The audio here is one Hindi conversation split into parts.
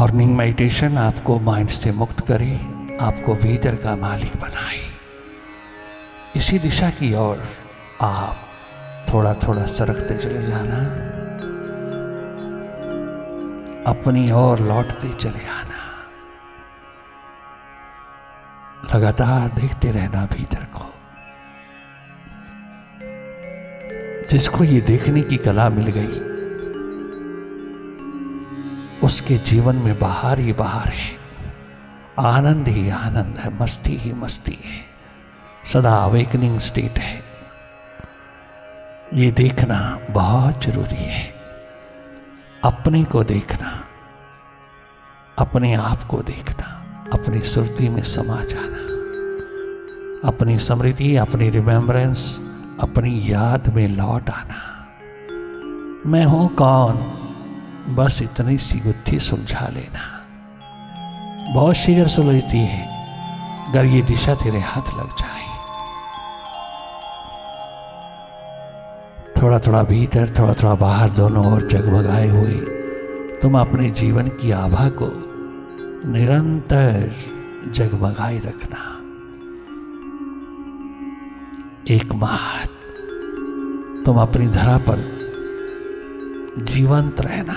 मॉर्निंग मेडिटेशन आपको माइंड से मुक्त करे, आपको भीतर का मालिक बनाए। इसी दिशा की ओर आप थोड़ा थोड़ा सरकते चले जाना, अपनी ओर लौटते चले आना, लगातार देखते रहना भीतर को। जिसको ये देखने की कला मिल गई उसके जीवन में बाहर ही बाहर है, आनंद ही आनंद है, मस्ती ही मस्ती है, सदा अवेकनिंग स्टेट है। ये देखना बहुत जरूरी है, अपने को देखना, अपने आप को देखना, अपनी सुरती में समा जाना, अपनी स्मृति, अपनी रिमेम्बरेंस, अपनी याद में लौट आना। मैं हूं कौन, बस इतनी सी गुत्थी सुलझा लेना। बहुत शीघ्र सुलझती है अगर ये दिशा तेरे हाथ लग जाए। थोड़ा थोड़ा भीतर, थोड़ा थोड़ा बाहर, दोनों ओर जगमगाए हुए तुम अपने जीवन की आभा को निरंतर जगमगाए रखना। एक माह तुम अपनी धरा पर जीवंत रहना,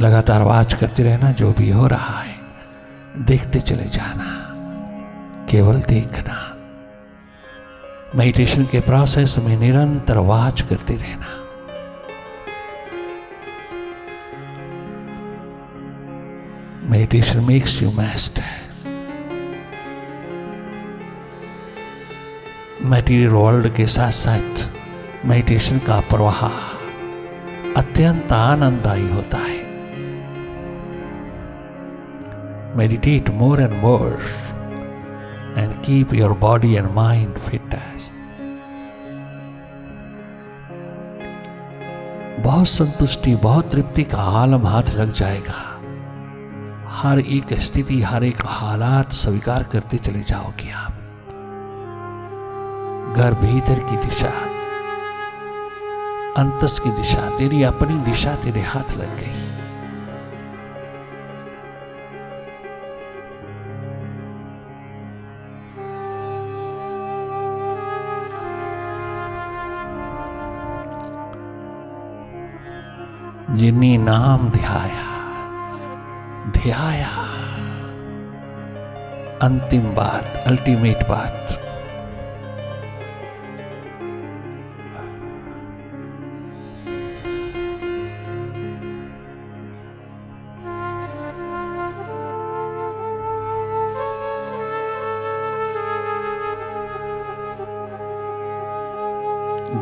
लगातार वाच करते रहना। जो भी हो रहा है देखते चले जाना, केवल देखना। मेडिटेशन के प्रोसेस में निरंतर वाच करते रहना। Meditation makes you master. Material world के साथ साथ मेडिटेशन का प्रवाह अत्यंत आनंददायी होता है। Meditate more and more and keep your body and mind fit as। बहुत संतुष्टि, बहुत तृप्ति का आलम हाथ लग जाएगा। हर एक स्थिति, हर एक हालात स्वीकार करते चले जाओगे आप। घर भीतर की दिशा, अंतस की दिशा, तेरी अपनी दिशा तेरे हाथ लग गई। जिन्नी नाम ध्याया ध्याया, अंतिम बात, अल्टीमेट बात।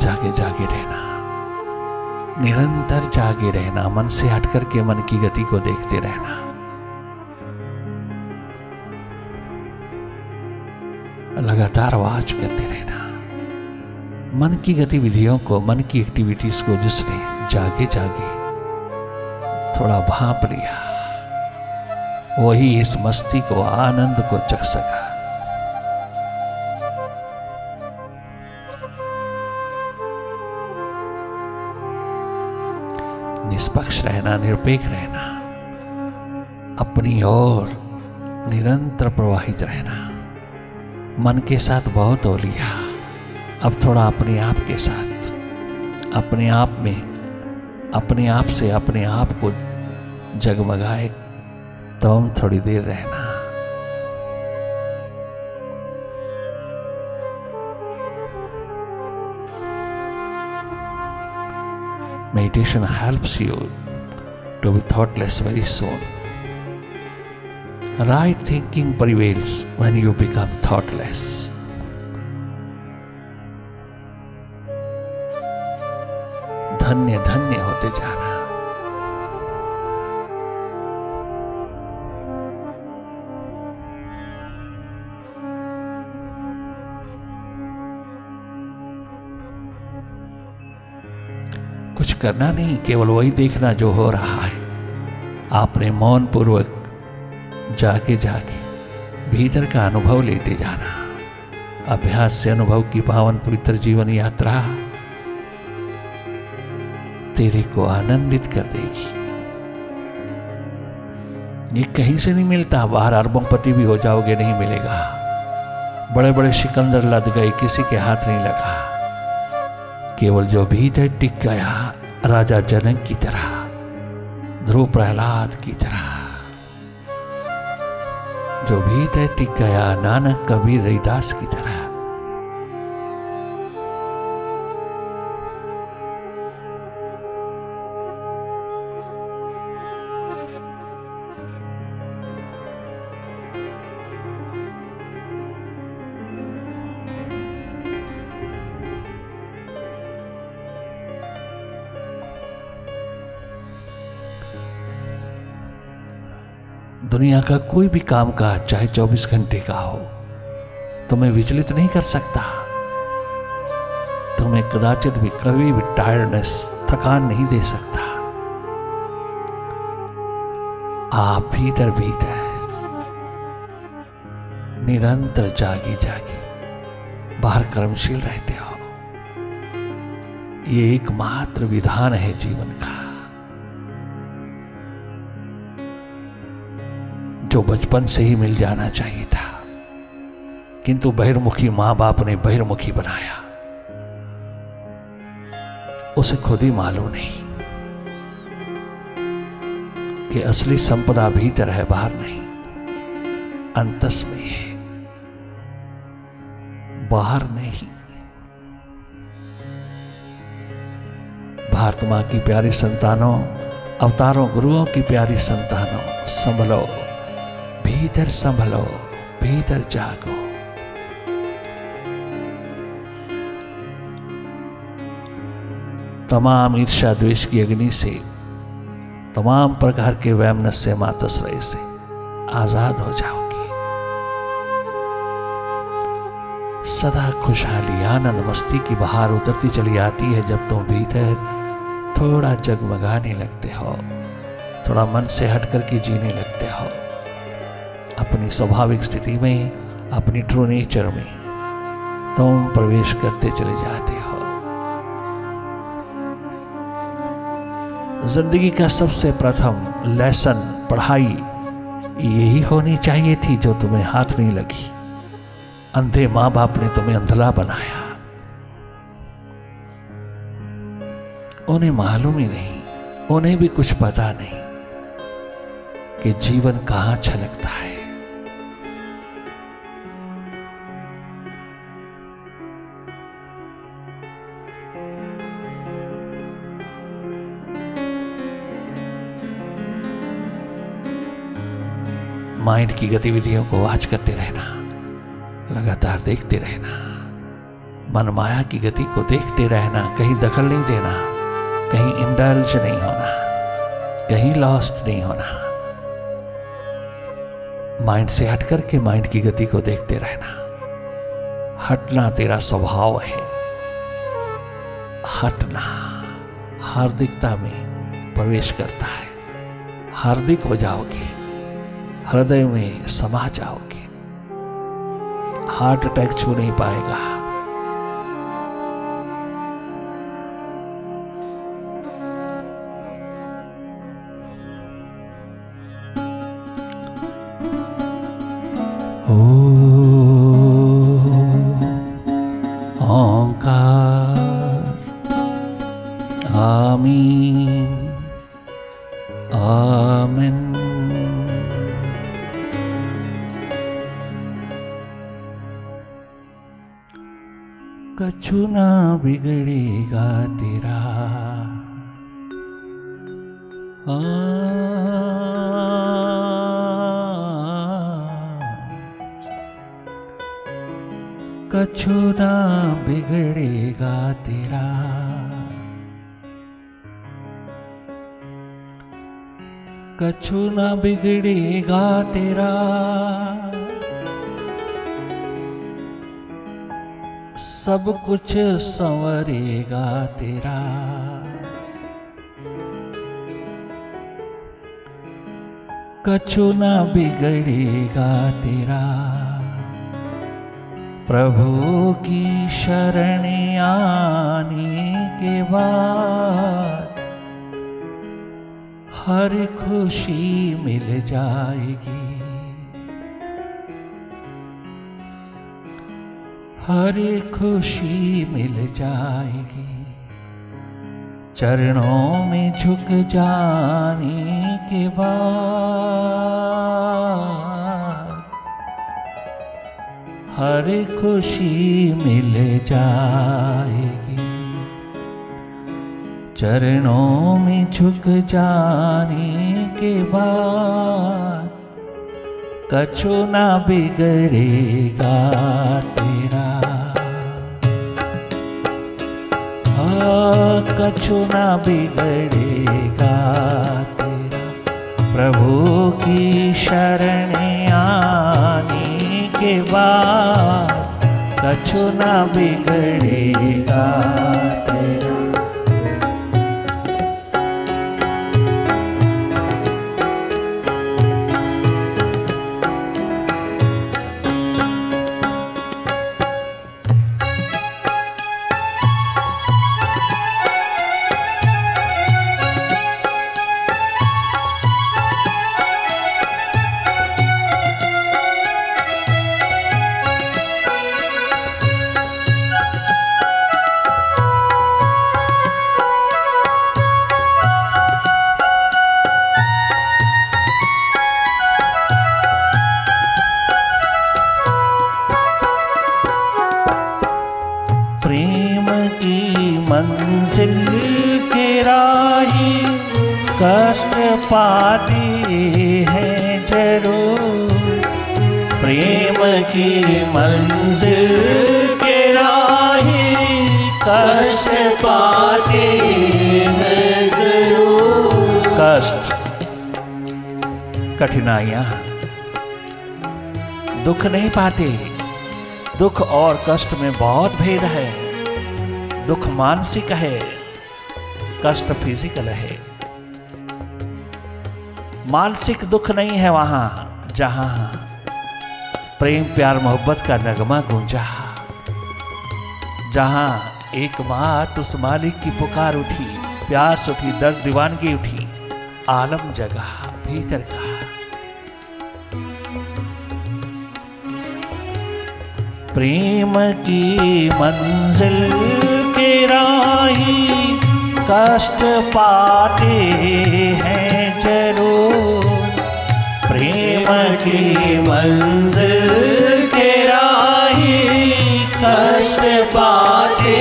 जागे जागे रहना, निरंतर जागे रहना, मन से हटकर के मन की गति को देखते रहना। लगातार वाच करते रहना। मन की गतिविधियों को, मन की एक्टिविटीज को जिसने जागे जागे थोड़ा भांप लिया, वही इस मस्ती को, आनंद को चख सका। निष्पक्ष रहना, निरपेक्ष रहना, अपनी ओर निरंतर प्रवाहित रहना। मन के साथ बहुत हो लिया, अब थोड़ा अपने आप के साथ, अपने आप में, अपने आप से अपने आप को जगमगाए तो हम थोड़ी देर रहना। Meditation helps you to be thoughtless very soon. Right thinking prevails when you become thoughtless. धन्य धन्य होते जाना। कुछ करना नहीं, केवल वही देखना जो हो रहा है। आपने मौन पूर्वक जाके जाके भीतर का अनुभव लेते जाना। अभ्यास से अनुभव की पावन पवित्र जीवन यात्रा तेरे को आनंदित कर देगी। ये कहीं से नहीं मिलता। बाहर अरबपति भी हो जाओगे नहीं मिलेगा। बड़े बड़े सिकंदर लद गए, किसी के हाथ नहीं लगा। केवल जो भीतर टिक गया, राजा जनक की तरह, ध्रुव प्रहलाद की तरह, जो भीतर टिक गया, नानक कबीर रविदास की तरह। दुनिया का कोई भी काम का, चाहे 24 घंटे का हो, तुम्हें विचलित नहीं कर सकता। तुम्हें कदाचित भी कभी भी टायर्डनेस, थकान नहीं दे सकता। आप भीतर भीतर निरंतर जागी जागी बाहर कर्मशील रहते हो। ये एकमात्र विधान है जीवन का, जो बचपन से ही मिल जाना चाहिए था, किंतु बहिर्मुखी मां बाप ने बहिर्मुखी बनाया। उसे खुद ही मालूम नहीं कि असली संपदा भीतर है, बाहर नहीं, अंतस में है, बाहर नहीं। भारत मां की प्यारी संतानों, अवतारों गुरुओं की प्यारी संतानों, संभलो, भीतर संभलो, भीतर जागो। तमाम ईर्ष्या द्वेष की अग्नि से, तमाम प्रकार के वैमनस्य मातश्रय से आजाद हो जाओगे। सदा खुशहाली, आनंद, मस्ती की बहार उतरती चली आती है जब तुम भीतर थोड़ा जगमगाने लगते हो, थोड़ा मन से हटकर के जीने लगते हो। अपनी स्वाभाविक स्थिति में, अपनी ट्रू नेचर में तुम प्रवेश करते चले जाते हो। जिंदगी का सबसे प्रथम लेसन, पढ़ाई यही होनी चाहिए थी जो तुम्हें हाथ नहीं लगी। अंधे मां बाप ने तुम्हें अंधला बनाया, उन्हें मालूम ही नहीं, उन्हें भी कुछ पता नहीं कि जीवन कहां छलकता है। माइंड की गतिविधियों को वॉच करते रहना, लगातार देखते रहना, मन माया की गति को देखते रहना, कहीं दखल नहीं देना, कहीं इंडल्ज नहीं होना, कहीं लॉस्ट नहीं होना। माइंड से हट करके माइंड की गति को देखते रहना। हटना तेरा स्वभाव है, हटना हार्दिकता में प्रवेश करता है। हार्दिक हो जाओगे, हृदय में समा जाओगे, हार्ट अटैक छू नहीं पाएगा। ओंकार, आमीन, आमीन। कछु ना बिगड़ेगा तेरा, कछु ना बिगड़ेगा तेरा, कछु ना बिगड़ेगा तेरा, सब कुछ संवरेगा तेरा। कछु ना बिगड़ेगा तेरा, प्रभु की शरण आने के बाद हर खुशी मिल जाएगी, हर खुशी मिल जाएगी, चरणों में झुक जाने के बाद हर खुशी मिल जाएगी, चरणों में झुक जाने के बाद कछु ना बिगड़ेगा तेरा, कछु ना बिगड़ेगा तेरा, प्रभु की शरण आने के बाद कछु ना बिगड़ेगा तेरा। मंजिल के राही कष्ट पाते हैं जरूर, प्रेम की मंजिल के राही कष्ट पाते हैं जरूर। कष्ट, कठिनाइयां, दुख नहीं पाते। दुख और कष्ट में बहुत भेद है। दुख मानसिक है, कष्ट फिजिकल है। मानसिक दुख नहीं है वहां जहां प्रेम प्यार मोहब्बत का नगमा गूंजा, जहां एक बात उस मालिक की पुकार उठी, प्यास उठी, दर्द दीवानगी उठी, आलम जगा भीतर का। प्रेम की मंजिल के राही कष्ट पाते हैं जरूर, प्रेम की मंजिल के राही कष्ट पाते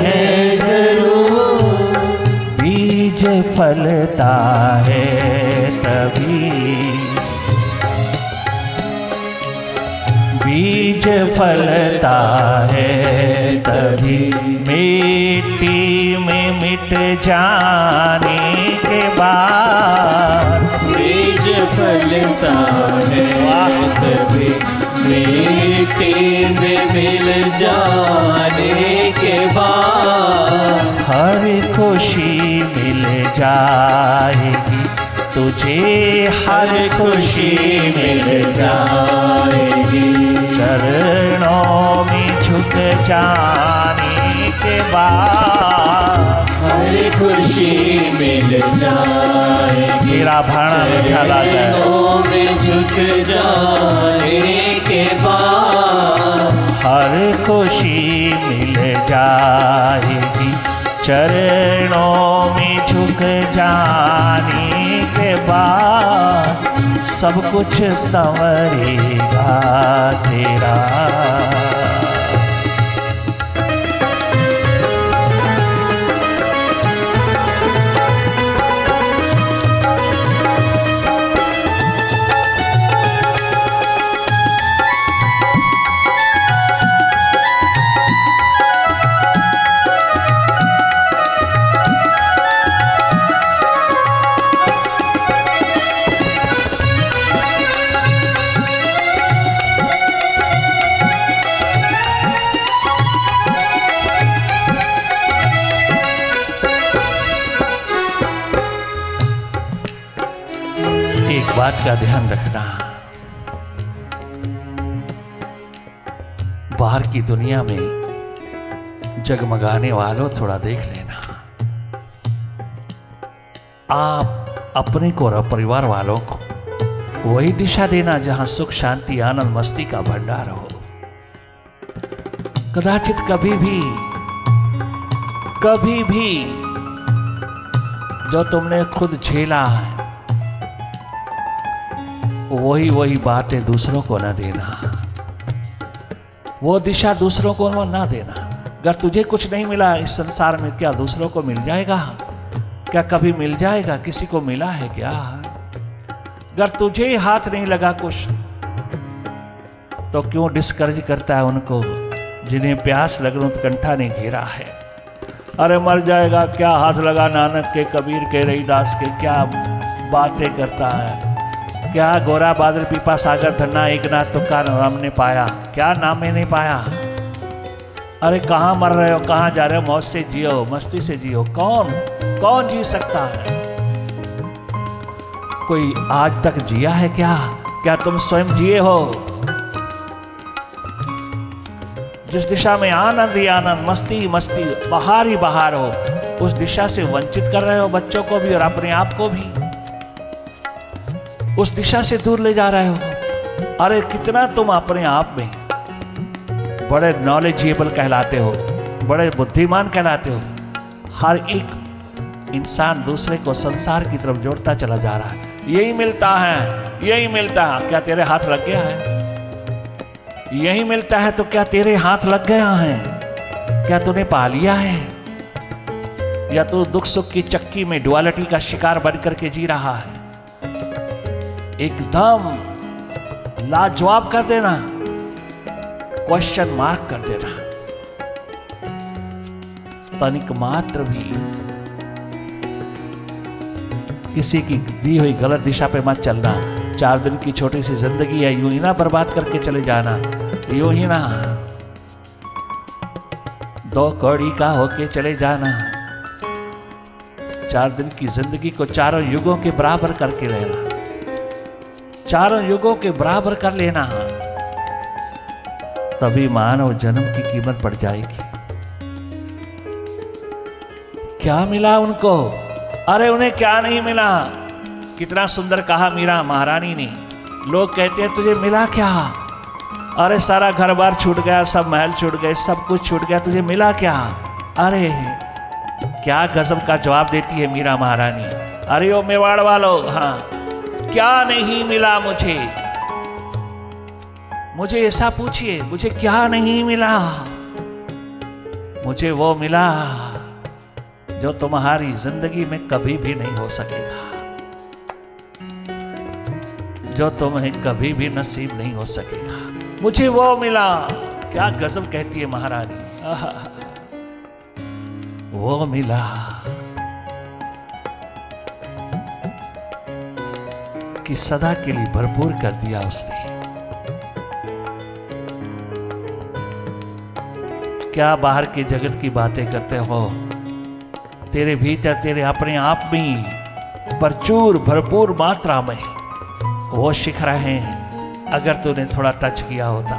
हैं जरूर। बीज फलता है तभी, बीज फलता है तभी, मिट्टी में मिट जाने के बाद बीज फलता है तभी, मिट्टी में मिल जाने के बाद हर खुशी मिल जाएगी तुझे, हर खुशी मिल जाएगी, चरणों में झुक जाने के बाद हर खुशी मिल जाएगी, मेरा भाणा चरणों में झुक जाने के बाद हर खुशी मिल जाएगी, चरणों में झुक जाने के बाद सब कुछ संवरेगा तेरा। बात का ध्यान रखना, बाहर की दुनिया में जगमगाने वालों थोड़ा देख लेना। आप अपने को और परिवार वालों को वही दिशा देना जहां सुख, शांति, आनंद, मस्ती का भंडार हो। कदाचित कभी भी जो तुमने खुद झेला है वही बातें दूसरों को न देना, वो दिशा दूसरों को न देना। अगर तुझे कुछ नहीं मिला इस संसार में, क्या दूसरों को मिल जाएगा? क्या कभी मिल जाएगा? किसी को मिला है क्या? अगर तुझे हाथ नहीं लगा कुछ तो क्यों डिस्करेज करता है उनको जिन्हें प्यास लगन उत्कंठा ने घेरा है? अरे मर जाएगा, क्या हाथ लगा नानक के, कबीर के, रहीदास के, क्या बातें करता है? क्या गोरा बादल पीपा सागर धन्ना एकनाथ तुकार नाम ने पाया, क्या नाम में नहीं पाया? अरे कहाँ मर रहे हो, कहाँ जा रहे हो? मौज से जियो, मस्ती से जियो। कौन जी सकता है? कोई आज तक जिया है क्या? क्या तुम स्वयं जिए हो? जिस दिशा में आनंद ही आनंद, मस्ती ही मस्ती, बाहर ही बाहर हो, उस दिशा से वंचित कर रहे हो बच्चों को भी और अपने आप को भी। उस दिशा से दूर ले जा रहे हो। अरे कितना तुम अपने आप में बड़े नॉलेजेबल कहलाते हो, बड़े बुद्धिमान कहलाते हो। हर एक इंसान दूसरे को संसार की तरफ जोड़ता चला जा रहा है। यही मिलता है, यही मिलता है। क्या तेरे हाथ लग गया है? यही मिलता है तो क्या तेरे हाथ लग गया है? क्या तूने पा लिया है? या तू दुख सुख की चक्की में डुअलिटी का शिकार बनकर के जी रहा है? एकदम लाजवाब कर देना, क्वेश्चन मार्क कर देना। तनिक मात्र भी किसी की दी हुई गलत दिशा पे मत चलना। 4 दिन की छोटी सी जिंदगी है, यूं ही ना बर्बाद करके चले जाना, यूं ही ना 2 कौड़ी का होके चले जाना। 4 दिन की जिंदगी को 4 युगों के बराबर करके लेना, 4 युगों के बराबर कर लेना, तभी मानव जन्म की कीमत बढ़ जाएगी। क्या मिला उनको? अरे उन्हें क्या नहीं मिला? कितना सुंदर कहा मीरा महारानी ने। लोग कहते हैं तुझे मिला क्या? अरे सारा घर बार छूट गया, सब महल छूट गए, सब कुछ छूट गया, तुझे मिला क्या? अरे क्या गजब का जवाब देती है मीरा महारानी। अरे ओ मेवाड़ वालों, हाँ, क्या नहीं मिला मुझे? मुझे ऐसा पूछिए, मुझे क्या नहीं मिला? मुझे वो मिला जो तुम्हारी जिंदगी में कभी भी नहीं हो सकेगा, जो तुम्हें कभी भी नसीब नहीं हो सकेगा। मुझे वो मिला। क्या गजब कहती है महारानी। वो मिला कि सदा के लिए भरपूर कर दिया उसने। क्या बाहर की जगत की बातें करते हो? तेरे भीतर, तेरे अपने आप में प्रचुर भरपूर मात्रा में वो शिख रहे हैं। अगर तूने थोड़ा टच किया होता।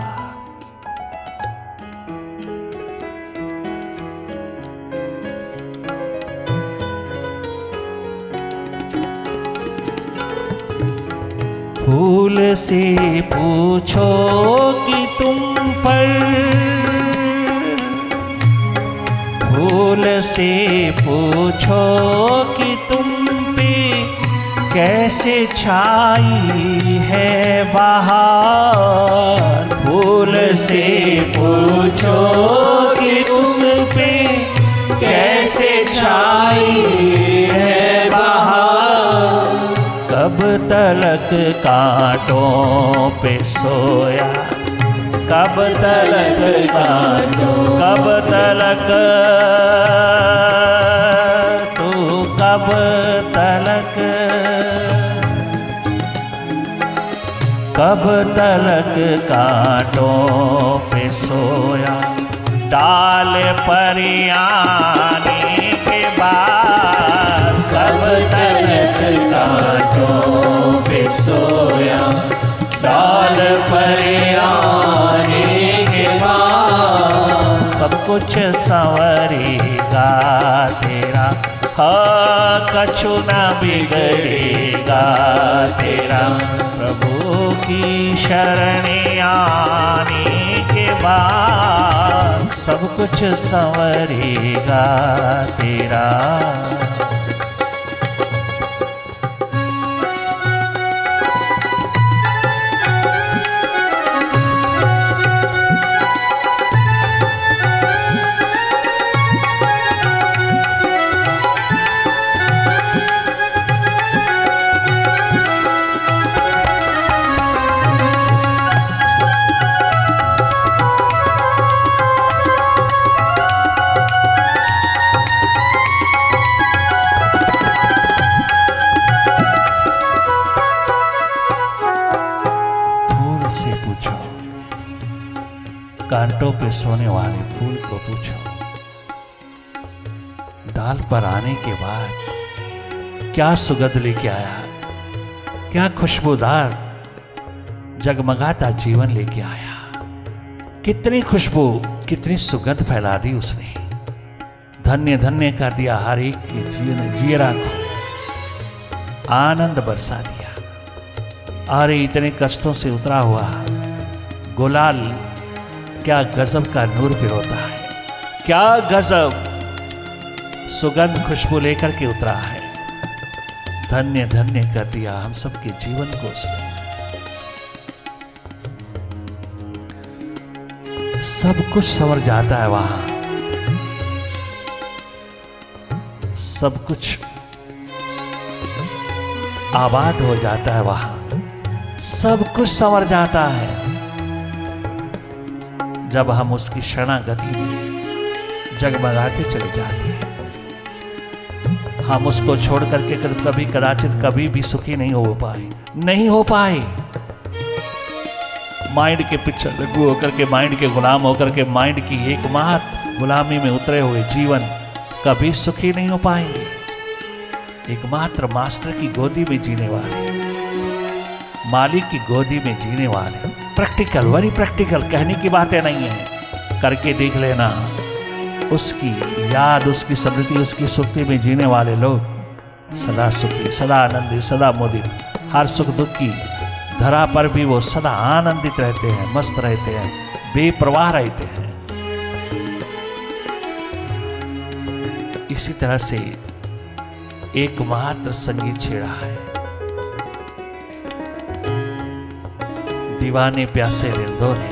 फूल से पूछो कि तुम पर, फूल से पूछो कि तुम पे कैसे छाई है बहार। फूल से पूछो कि उस पे कैसे छाई है बहार। कब तलक कांटों पे सोया, कब तलक कांटों, कब तलक तू, कब तलक, कब तलक कांटों पे सोया। डाल पर आने के बाद कब तलक कांटों पे सोया। डाल पर आने के बाद सब कुछ संवरेगा तेरा। हाँ कछु ना बिगड़ेगा तेरा, प्रभु की शरण आने के बाद सब कुछ संवरेगा तेरा। कांटों पे सोने वाले फूल को पूछो, डाल पर आने के बाद क्या सुगंध लेके आया, क्या खुशबूदार जगमगाता जीवन लेके आया। कितनी खुशबू, कितनी सुगंध फैला दी उसने। धन्य धन्य कर दिया हर एक के जियरा को, आनंद बरसा दिया। अरे इतने कष्टों से उतरा हुआ गुलाल क्या गजब का नूर पिरोता है, क्या गजब सुगंध खुशबू लेकर के उतरा है। धन्य धन्य कर दिया हम सबके जीवन को उसने। सब कुछ संवर जाता है वहां, सब कुछ आबाद हो जाता है वहां, सब कुछ संवर जाता है जब हम उसकी शरणागति में जगमगाते चले जाते हैं। हम उसको छोड़ करके कभी कदाचित कभी भी सुखी नहीं हो पाए, नहीं हो पाए। माइंड के पीछे लगू होकर के, माइंड के गुलाम होकर के, माइंड की एकमात्र गुलामी में उतरे हुए जीवन कभी सुखी नहीं हो पाएंगे। एकमात्र मास्टर की गोदी में जीने वाले, मालिक की गोदी में जीने वाले, प्रैक्टिकल, वेरी प्रैक्टिकल, कहने की बातें नहीं है, करके देख लेना। उसकी याद, उसकी स्मृति, उसकी सुक्ति में जीने वाले लोग सदा सुखी, सदा आनंदित, सदा मोदित। हर सुख दुख की धरा पर भी वो सदा आनंदित रहते हैं, मस्त रहते हैं, बेपरवाह रहते हैं। इसी तरह से एकमात्र संगीत छेड़ा है दीवाने प्यासे रिंदों ने।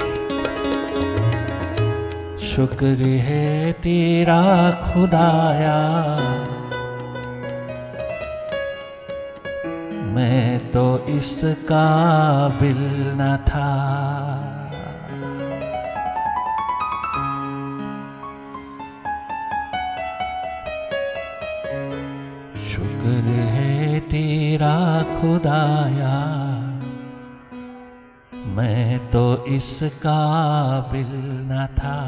शुक्र है तेरा खुदाया, मैं तो इस काबिल न था। शुक्र है तेरा खुदाया, मैं तो इस काबिल न था।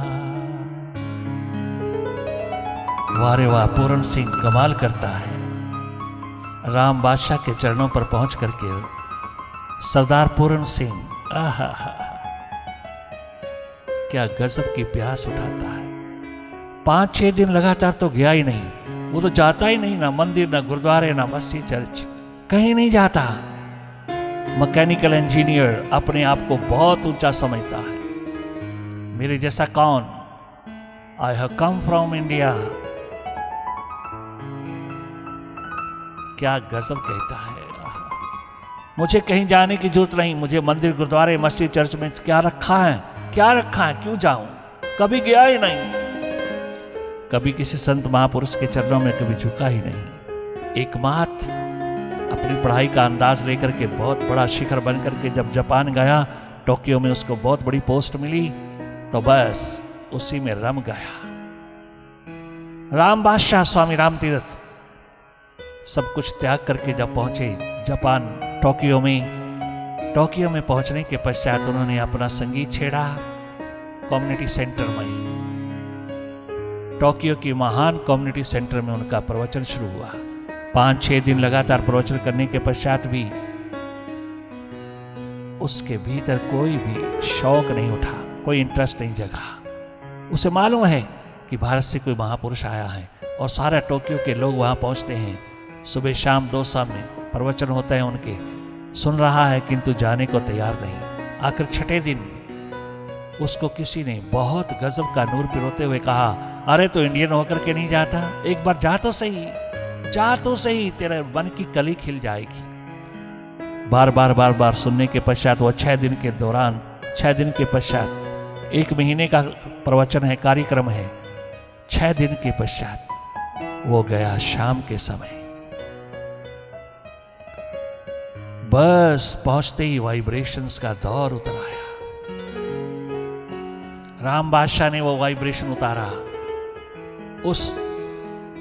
वारे वाह, पूर्ण सिंह कमाल करता है। राम बादशाह के चरणों पर पहुंच करके सरदार पूर्ण सिंह आहा क्या गजब की प्यास उठाता है। 5-6 दिन लगातार तो गया ही नहीं, वो तो जाता ही नहीं, ना मंदिर, ना गुरुद्वारे, ना मस्जिद, चर्च, कहीं नहीं जाता। मैकेनिकल इंजीनियर अपने आप को बहुत ऊंचा समझता है। मेरे जैसा कौन? I have come from India. क्या गजब कहता है। मुझे कहीं जाने की जरूरत नहीं, मुझे मंदिर, गुरुद्वारे, मस्जिद, चर्च में क्या रखा है, क्या रखा है, क्यों जाऊं? कभी गया ही नहीं, कभी किसी संत महापुरुष के चरणों में कभी झुका ही नहीं। एकमात्र अपनी पढ़ाई का अंदाज लेकर के बहुत बड़ा शिखर बन करके जब जापान गया, टोक्यो में उसको बहुत बड़ी पोस्ट मिली, तो बस उसी में रम गया। राम बादशाह, स्वामी राम तीर्थ सब कुछ त्याग करके जब पहुंचे जापान, टोक्यो में पहुंचने के पश्चात उन्होंने अपना संगीत छेड़ा कम्युनिटी सेंटर में। टोक्यो की महान कम्युनिटी सेंटर में उनका प्रवचन शुरू हुआ। 5-6 दिन लगातार प्रवचन करने के पश्चात भी उसके भीतर कोई भी शौक नहीं उठा, कोई इंटरेस्ट नहीं जगा। उसे मालूम है कि भारत से कोई महापुरुष आया है, और सारे टोक्यो के लोग वहां पहुंचते हैं। सुबह शाम 2 समय प्रवचन होते हैं उनके, सुन रहा है किंतु जाने को तैयार नहीं। आखिर छठे दिन उसको किसी ने बहुत गजब का नूर पिरोते हुए कहा, अरे तो इंडियन होकर के नहीं जाता, एक बार जा तो सही, जा तो सही, तेरे मन की कली खिल जाएगी। बार बार सुनने के पश्चात वो 6 दिन के दौरान, 6 दिन के पश्चात, 1 महीने का प्रवचन है, कार्यक्रम है, 6 दिन के पश्चात वो गया शाम के समय। बस पहुंचते ही वाइब्रेशंस का दौर उतर आया। राम बादशाह ने वो वाइब्रेशन उतारा। उस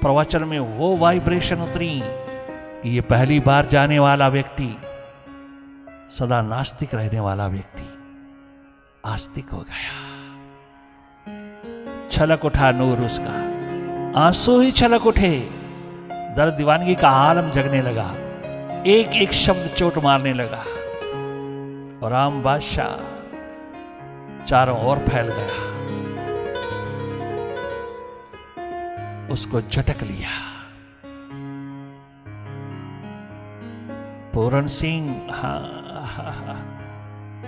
प्रवचन में वो वाइब्रेशन उतरी कि ये पहली बार जाने वाला व्यक्ति, सदा नास्तिक रहने वाला व्यक्ति आस्तिक हो गया। छलक उठा नूर उसका, आंसू ही छलक उठे, दर्द दीवानगी का आलम जगने लगा, एक एक शब्द चोट मारने लगा और राम बादशाह चारों ओर फैल गया। उसको झटक लिया। पूर्ण सिंह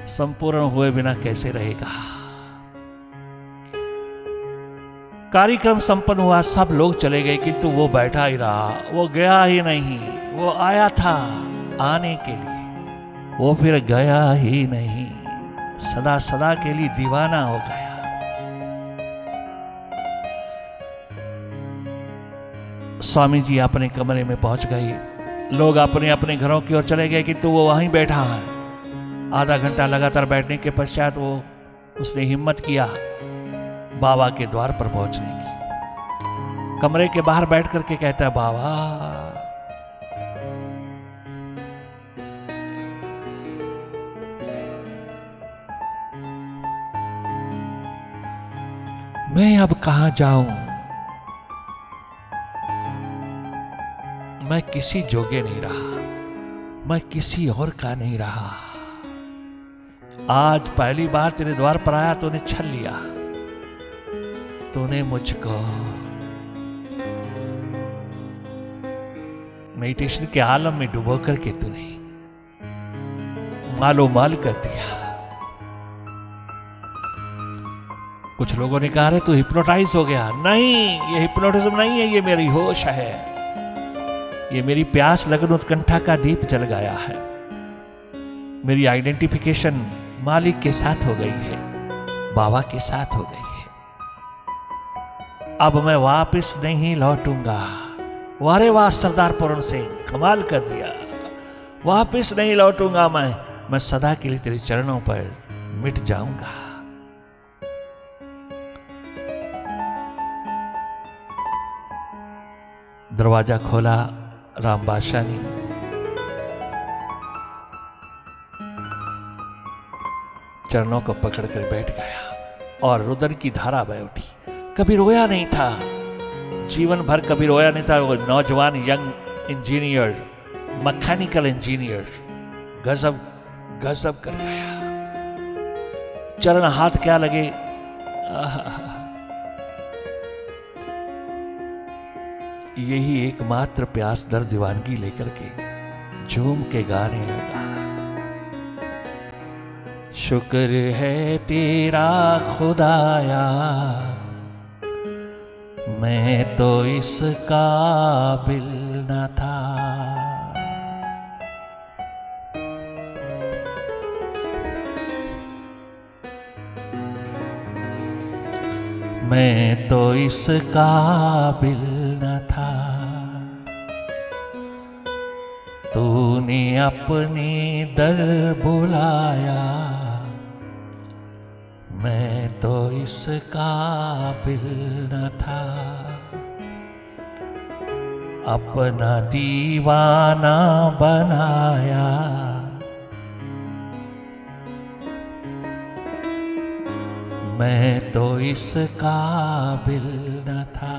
संपूर्ण हुए बिना कैसे रहेगा। कार्यक्रम संपन्न हुआ, सब लोग चले गए किंतु वो बैठा ही रहा, वो गया ही नहीं। वो आया था आने के लिए, वो फिर गया ही नहीं, सदा सदा के लिए दीवाना हो गया। स्वामी जी अपने कमरे में पहुंच गए, लोग अपने अपने घरों की ओर चले गए किंतु वो वहीं बैठा है। आधा घंटा लगातार बैठने के पश्चात उसने हिम्मत किया बाबा के द्वार पर पहुंचने की। कमरे के बाहर बैठ करके कहता है, बाबा मैं अब कहां जाऊं, मैं किसी जोगे नहीं रहा, मैं किसी और का नहीं रहा। आज पहली बार तेरे द्वार पर आया, तूने छल लिया, तूने मुझको मेडिटेशन के आलम में डुबो करके तूने मालो माल कर दिया। कुछ लोगों ने कहा, तू हिप्नोटाइज हो गया। नहीं, ये हिप्नोटिज्म नहीं है, ये मेरी होश है, ये मेरी प्यास लगन उत्कंठा का दीप जल गया है। मेरी आइडेंटिफिकेशन मालिक के साथ हो गई है, बाबा के साथ हो गई है। अब मैं वापस नहीं लौटूंगा। वारे वाह सरदार पूर्ण सिंह, कमाल कर दिया। वापस नहीं लौटूंगा मैं सदा के लिए तेरे चरणों पर मिट जाऊंगा। दरवाजा खोला, राम बादशाह ने चरणों को पकड़कर बैठ गया और रुदन की धारा बह उठी। कभी रोया नहीं था, जीवन भर कभी रोया नहीं था। वो नौजवान यंग इंजीनियर, मैकेनिकल इंजीनियर गजब गजब कर गया। चरण हाथ क्या लगे, यही एकमात्र प्यास दर्द दीवानगी लेकर के झूम के गाने लगा। शुक्र है तेरा खुदाया, मैं तो इस काबिल न था। मैं तो इस काबिल न था, तूने अपने दर बुलाया। मैं तो इस काबिल न था, अपना दीवाना बनाया। मैं तो इस काबिल न था।